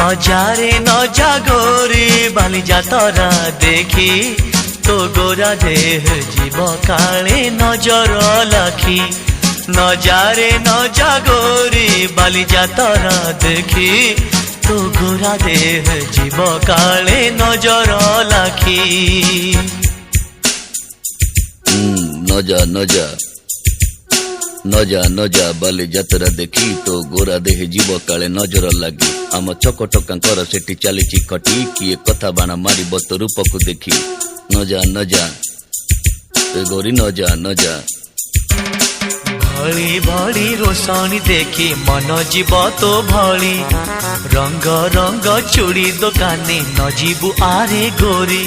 নজারে নজা গোরি বালি যাতরা দেখি তো গোরা দেহ জীব কালে নজর লাখি নজারে নজা গোরি বালি যাতরা দেখি তো গোরা দেহ জীব কালে নজর লাখি নজা নজা নজা নজা বালি যাত্ରା দেখি তো ଗୋରା ଦେହେ ଯିବ କାଳେ ନଜର ଲାଗି ଆମ ଚକଟକାଙ୍କର ସେଠି ଚାଲିଛି ଖଟି କିଏ କଥା ବାଣ ମାରିବ ତ ରୂପକୁ ଦେଖି ନଜା ନଜା ଗୋରି ନଜା ନଜା ଭଳି ଭଳି ରୋଷଣୀ ଦେଖି ମନ ଯିବ ତୋ ଭଳି ରଙ୍ଗ ରଙ୍ଗ ଚୁଡ଼ି ଦୋକାନୀ ନ ଯିବୁ ଆରେ ଗୋରି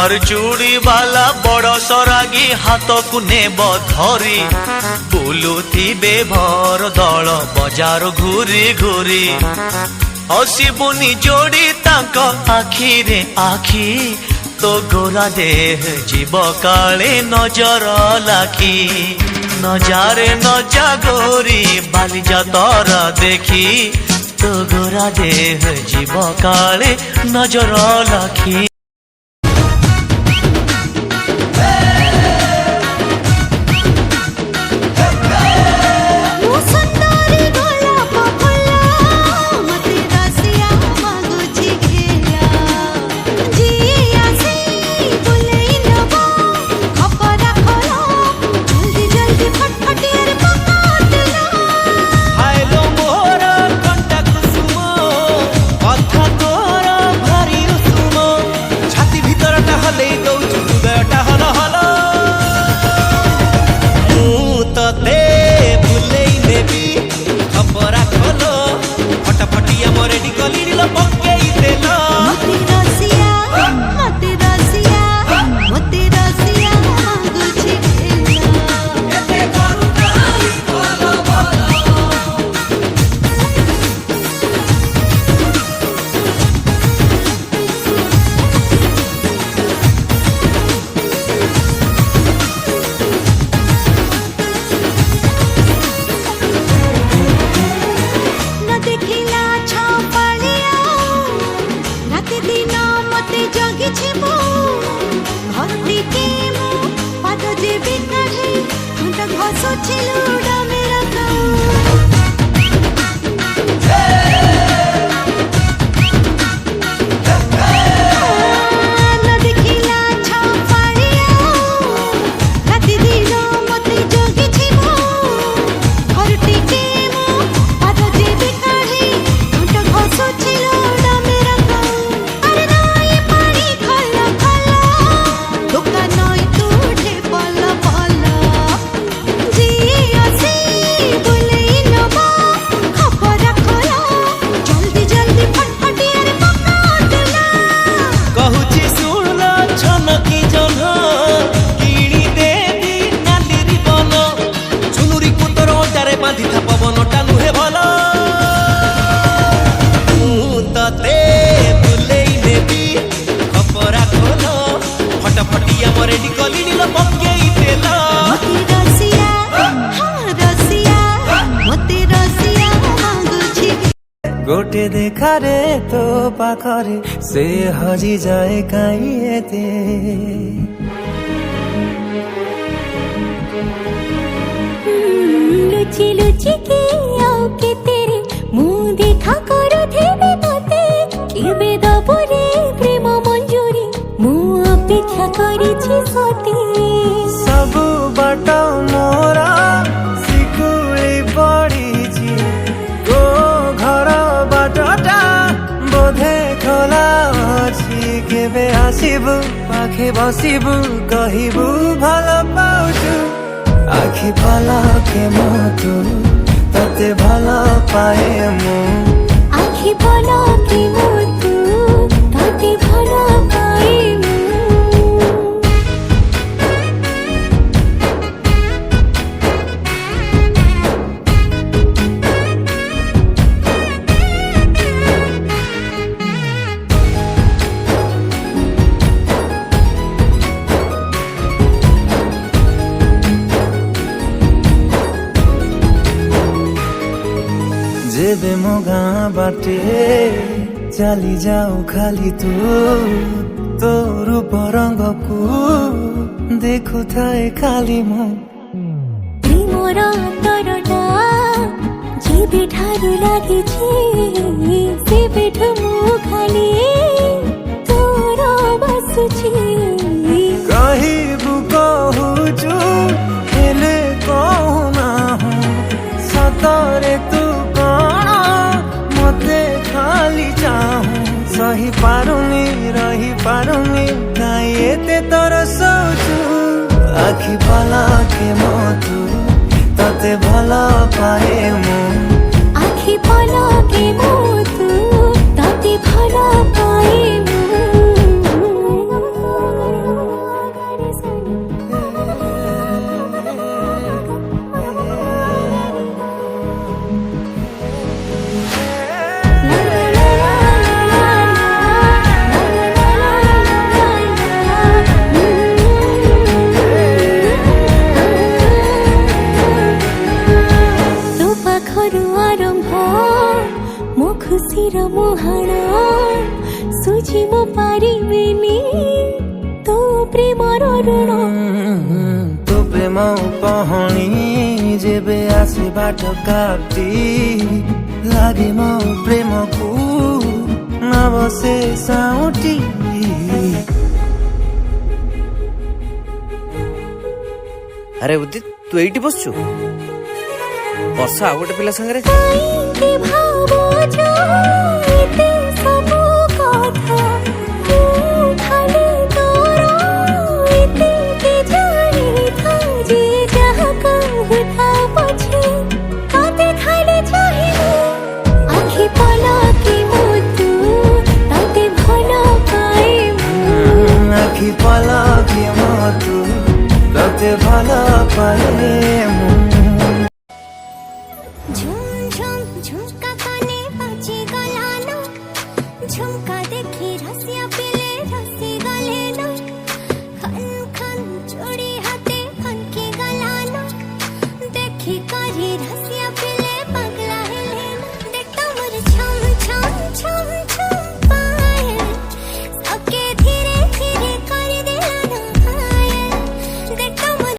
ଅର ଚୁଡ଼ି ବାଲା ବଡ଼ ସରାଗୀ ହାତକୁ ନେବ ଧରି ବୁଲୁଥିବେ ଭର ଦଳ ବଜାର ଘୁରି ଘୁରି ହସିବୁନି ଯୋଡ଼ି ତାଙ୍କ ଆଖିରେ ଆଖି তো গোরা দেহ জীব কালে নজর লাখি নজারে নজা গোরি বালি যাতরা দেখি তো গোরা দেহ জীব কালে নজর লাখি गोटे देखारे तो पाखरे से हजी जाए काइएते लुचि लुचि के आओ के तेरे मुँह देखा करो थेबे तोते केबे दबरे प्रेम मंजूरी मुँह अपेक्षा करिछि सती सब बाट मोरा सिकुली पड़ीछि गो घर बाटटा बोधे खोला अछि केबे आसिबु पाखे बसिबु कहिबु भल पाउछु आखि पलके मोतु तते भल पाए मु आखि पलके मोतु तते भल पाए मु जेबे मो गाँ बाटे ଚାଲି ଯାଉ ଖାଲି ତୁ ତୋ ରୂପ ରଙ୍ଗକୁ ଦେଖୁଥାଏ ଖାଲି ମୁଁ ପ୍ରେମର ଅନ୍ତରଟା ଯେବେଠାରୁ ଲାଗିଛି ସେବେଠୁ ମୁଁ ଖାଲି ତୋର ବସୁଛି କହିବୁ କହୁଛୁ ହେଲେ କହୁନାହୁଁ ସତରେ ତୁ କଣ ମତେ ଖାଲି ଚାହୁଁ ସହି ପାରୁନି ରହି ପାରୁନି କାଇଁ ଏତେ ତୋର ସଉଛୁ ଆଖି ପଲକେ ମୋ ତୁ ତତେ ଭଲ ପାଏ ମୁଁ ଆଖି ପଲକେ ମୋ ତୁ ତତେ ଭଲ ପାଏ ଖୁସିର ମୁହାଣ ସୁଝି ମୁଁ ପାରିବିନି ତୋ ପ୍ରେମର ଋଣ ତୋ ପ୍ରେମ କହଣି ଯେବେ ଆସେ ବାଟ କାଟି ଲାଗେ ମୋ ପ୍ରେମକୁ ନବ ସେ ସାଉଁଟି ଆରେ ଉଦିତ ତୁ ଏଇଠି ବସଛୁ ବର୍ଷା ଆଉ ଗୋଟେ ପିଲା ସାଙ୍ଗରେ କାହିଁକି ଭାବୁଛ ଏତେ ସବୁ କଥା ମୁଁ ଖାଲି ତୋର ଏତିକି ଜାଣିଥା ଯେ ଯାହା କହୁଥା ପଛେ ତତେ ଖାଲି ଚାହିଁବୁ ଆଖି ପଲକେ ମୋ ତୁ ତତେ ଭଲ ପାଏ ଆଖି ପଲକେ ମୋ ତୁ ତତେ ଭଲ ପାଏ ମୁଁ ঝুম ঝুম ঝুমকা কানে বাজে গলানো ঝুমকা দেখে রসিয়া